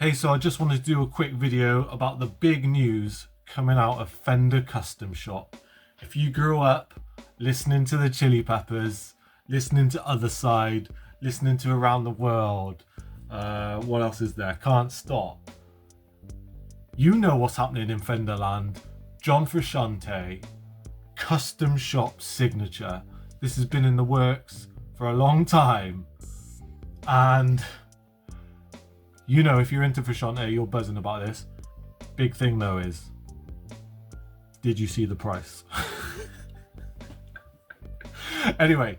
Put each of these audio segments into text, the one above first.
Hey, so I just wanted to do a quick video about the big news coming out of Fender Custom Shop. If you grew up listening to the Chili Peppers, listening to Other Side, listening to Around the World, what else is there? Can't Stop. You know what's happening in Fenderland. John Frusciante, Custom Shop signature. This has been in the works for a long time. And you know, if you're into Frusciante, you're buzzing about this. Big thing though is, did you see the price? Anyway,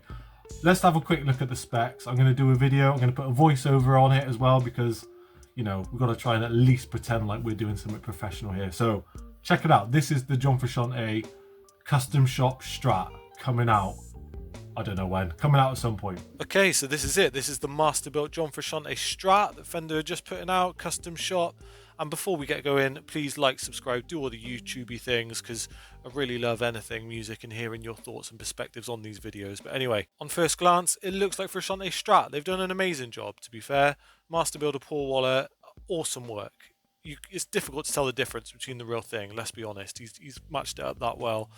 let's have a quick look at the specs. I'm going to do a video. I'm going to put a voiceover on it as well because, you know, we've got to try and at least pretend like we're doing something professional here. So check it out. This is the John Frusciante Custom Shop Strat coming out. I don't know when. Coming out at some point. Okay, so this is it. This is the master-built John Frusciante Strat that Fender are just putting out, custom shop. And before we get going, please like, subscribe, do all the YouTubey things, because I really love anything music and hearing your thoughts and perspectives on these videos. But anyway, on first glance, it looks like Frusciante Strat. They've done an amazing job, to be fair. Master-builder Paul Waller, awesome work. It's difficult to tell the difference between the real thing, let's be honest. He's matched it up that well.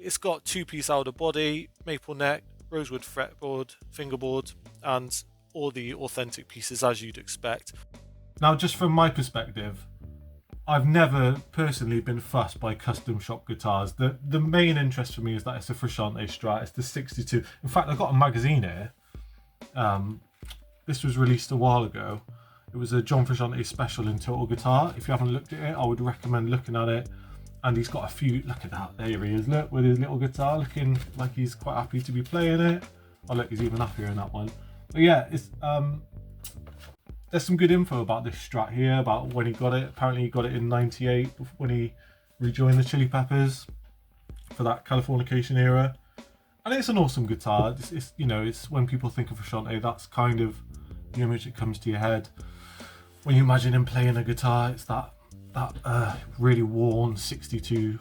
It's got two-piece outer body, maple neck, rosewood fretboard, fingerboard, and all the authentic pieces as you'd expect. Now, just from my perspective, I've never personally been fussed by custom shop guitars. The main interest for me is that it's a Frusciante Strat. It's the 62. In fact, I've got a magazine here. This was released a while ago. It was a John Frusciante special in Total Guitar. If you haven't looked at it, I would recommend looking at it. And he's got a few, look at that, there he is, look, with his little guitar, looking like he's quite happy to be playing it. Oh look, he's even happier in that one. But yeah, it's there's some good info about this Strat here, about when he got it. Apparently he got it in '98 when he rejoined the Chili Peppers for that Californication era. And it's an awesome guitar. It's you know, it's when people think of Frusciante, that's kind of the image that comes to your head. When you imagine him playing a guitar, it's that really worn 62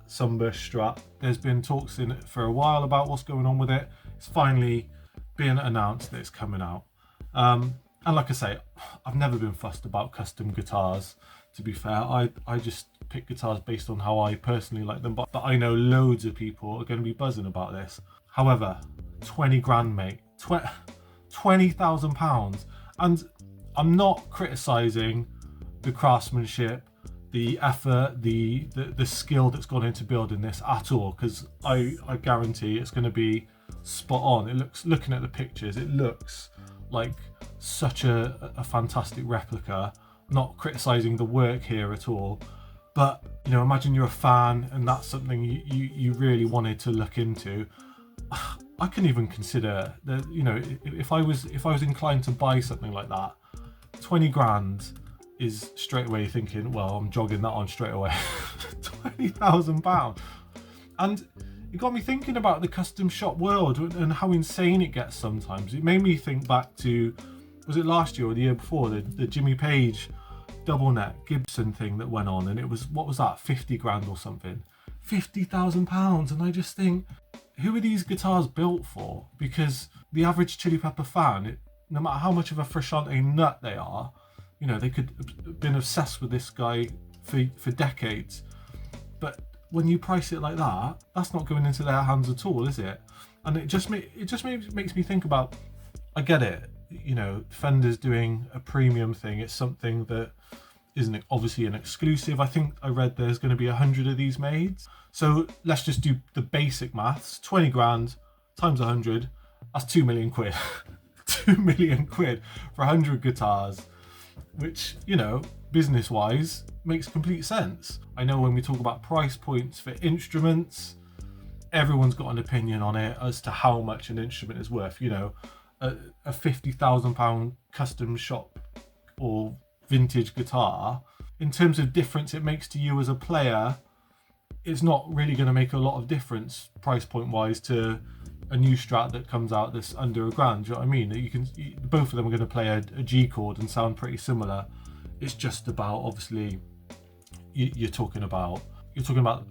sunburst Strat. There's been talks in it for a while about what's going on with it. It's finally been announced that it's coming out. And like I say, I've never been fussed about custom guitars, to be fair. I just pick guitars based on how I personally like them, but I know loads of people are going to be buzzing about this. However, 20 grand, mate. £20,000. And I'm not criticising the craftsmanship, the effort, the skill that's gone into building this at all, because I guarantee it's going to be spot on. It looks, looking at the pictures, it looks like such a fantastic replica. Not criticizing the work here at all, but you know, imagine you're a fan and that's something you really wanted to look into. I can even consider that, you know, if I was inclined to buy something like that, 20 grand is straight away thinking, well, I'm jogging that on straight away. £20,000. And it got me thinking about the custom shop world and how insane it gets sometimes. It made me think back to, was it last year or the year before, the Jimmy Page double neck Gibson thing that went on, and it was, what was that, 50 grand or something? £50,000. And I just think, who are these guitars built for? Because the average Chili Pepper fan, no matter how much of a Frusciante nut they are, you know, they could have been obsessed with this guy for decades. But when you price it like that, that's not going into their hands at all, is it? And it just makes me think about, I get it, you know, Fender's doing a premium thing. It's something that isn't obviously an exclusive. I think I read there's going to be 100 of these made. So let's just do the basic maths. 20 grand times 100, that's 2 million quid. 2 million quid for 100 guitars, which, you know, business wise makes complete sense. I know when we talk about price points for instruments, everyone's got an opinion on it as to how much an instrument is worth. You know, a £50,000 custom shop or vintage guitar, in terms of difference it makes to you as a player, it's not really going to make a lot of difference price point wise to a new Strat that comes out that's under £1,000. Do you know what I mean? Both of them are going to play a G chord and sound pretty similar. It's just about, obviously, you're talking about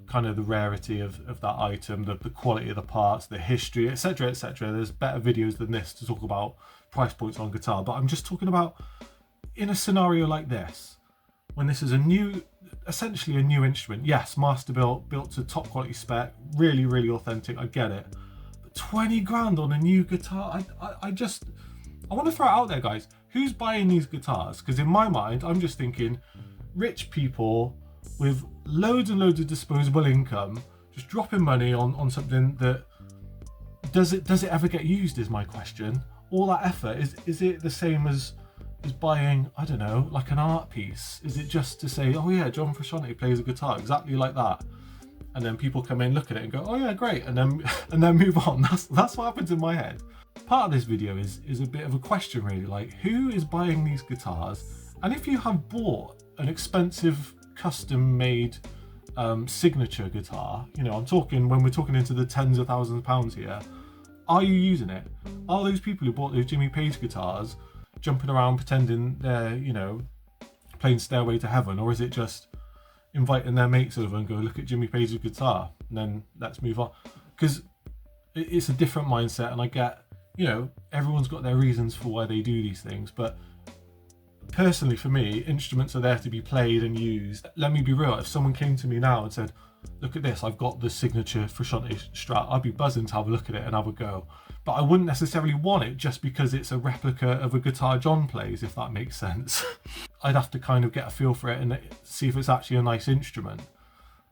kind of the rarity of that item, the quality of the parts, the history, etc, etc. There's better videos than this to talk about price points on guitar, but I'm just talking about, in a scenario like this, when this is essentially a new instrument, yes, master built to top quality spec, really, really authentic, I get it. But 20 grand on a new guitar, I want to throw it out there, guys. Who's buying these guitars? Because in my mind, I'm just thinking rich people with loads and loads of disposable income, just dropping money on something that does it ever get used is my question. All that effort, is it the same as buying, I don't know, like an art piece? Is it just to say, oh yeah, John Frusciante plays a guitar exactly like that, and then people come in, look at it and go, oh yeah, great, and then move on? That's what happens in my head. Part of this video is a bit of a question, really, like who is buying these guitars? And if you have bought an expensive custom made signature guitar, you know, I'm talking, when we're talking into the tens of thousands of pounds here, are you using it? Are those people who bought those Jimmy Page guitars jumping around pretending they're, you know, playing Stairway to Heaven? Or is it just inviting their mates over and go, look at Jimmy Page's guitar, and then let's move on? Because it's a different mindset, and I get, you know, everyone's got their reasons for why they do these things, but personally for me, instruments are there to be played and used. Let me be real, if someone came to me now and said, look at this, I've got the signature Frusciante Strat, I'd be buzzing to have a look at it and have a go. But I wouldn't necessarily want it just because it's a replica of a guitar John plays, if that makes sense. I'd have to kind of get a feel for it and see if it's actually a nice instrument.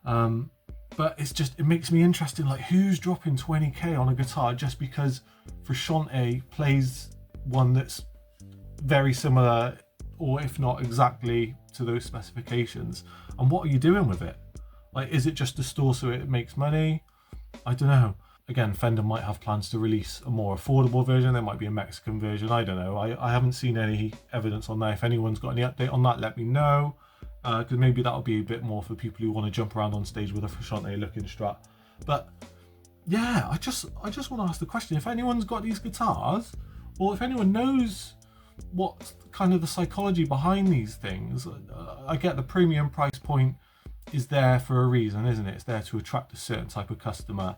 But it makes me interested, like who's dropping 20k on a guitar just because Frusciante plays one that's very similar, or if not exactly to those specifications, and what are you doing with it? Like, is it just a store so it makes money? I don't know. Again, Fender might have plans to release a more affordable version. There might be a Mexican version. I don't know. I haven't seen any evidence on that. If anyone's got any update on that, let me know. Because maybe that'll be a bit more for people who want to jump around on stage with a Frusciante looking Strat. But yeah, I just want to ask the question, if anyone's got these guitars, or if anyone knows what kind of the psychology behind these things. I get the premium price point is there for a reason, isn't it? It's there to attract a certain type of customer.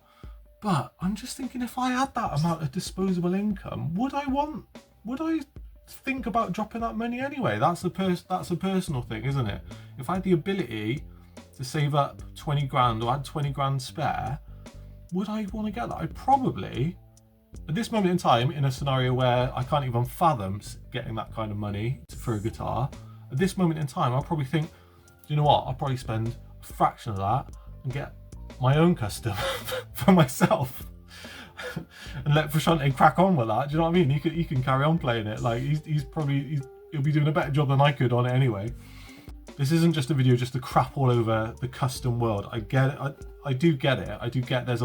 But I'm just thinking, if I had that amount of disposable income, would I think about dropping that money anyway? That's a personal thing, isn't it? If I had the ability to save up 20 grand or had 20 grand spare, would I want to get that? I probably, at this moment in time, in a scenario where I can't even fathom getting that kind of money for a guitar, at this moment in time, I'll probably think, you know what, I'll probably spend a fraction of that and get my own custom for myself and let Frusciante crack on with that. Do you know what I mean? He can carry on playing it. Like he'll be doing a better job than I could on it anyway. This isn't just a video just to crap all over the custom world. I get it. I do get it. I do get there's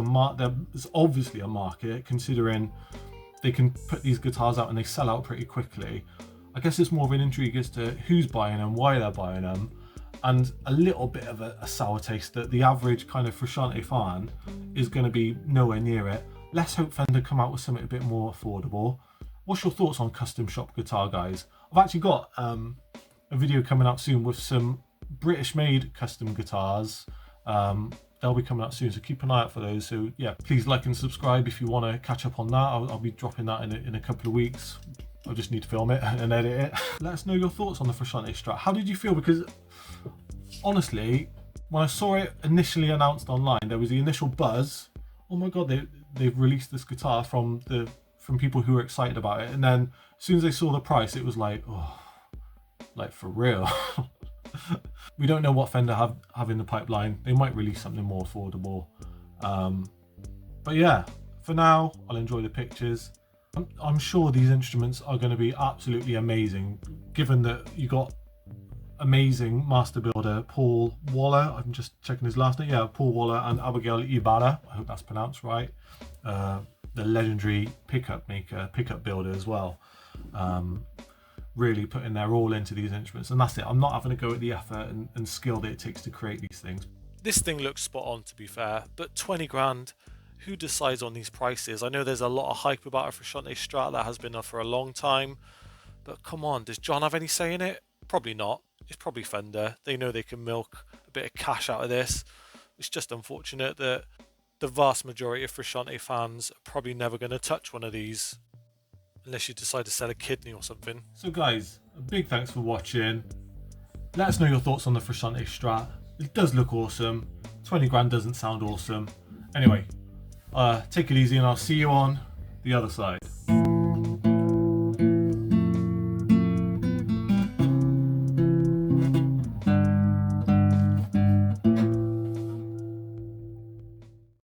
obviously a market, considering they can put these guitars out and they sell out pretty quickly. I guess it's more of an intrigue as to who's buying them, why they're buying them, and a little bit of a sour taste that the average kind of Frusciante fan is going to be nowhere near it. Let's hope Fender come out with something a bit more affordable. What's your thoughts on custom shop guitar, guys? I've actually got a video coming out soon with some British made custom guitars. They'll be coming out soon, so keep an eye out for those. So yeah, please like and subscribe if you want to catch up on that. I'll be dropping that in a couple of weeks. I just need to film it and edit it. Let us know your thoughts on the Frusciante Strat. How did you feel? Because honestly, when I saw it initially announced online, there was the initial buzz. Oh my god, they've released this guitar from people who were excited about it, and then as soon as they saw the price, it was like, oh, like for real. We don't know what Fender have in the pipeline. They might release something more affordable. But yeah, for now, I'll enjoy the pictures. I'm sure these instruments are going to be absolutely amazing, given that you got amazing master builder Paul Waller. I'm just checking his last name. Yeah, Paul Waller and Abigail Ibarra. I hope that's pronounced right. The legendary pickup builder as well. Really putting their all into these instruments, and that's it. I'm not having to go at the effort and skill that it takes to create these things. This thing looks spot on, to be fair, but 20 grand, who decides on these prices? I know there's a lot of hype about a Frusciante Strat that has been up for a long time, but come on, does John have any say in it? Probably not. It's probably Fender. They know they can milk a bit of cash out of this. It's just unfortunate that the vast majority of Frusciante fans are probably never going to touch one of these unless you decide to sell a kidney or something. So guys, a big thanks for watching. Let us know your thoughts on the Frusciante Strat. It does look awesome. 20 grand doesn't sound awesome. Anyway, take it easy and I'll see you on the other side.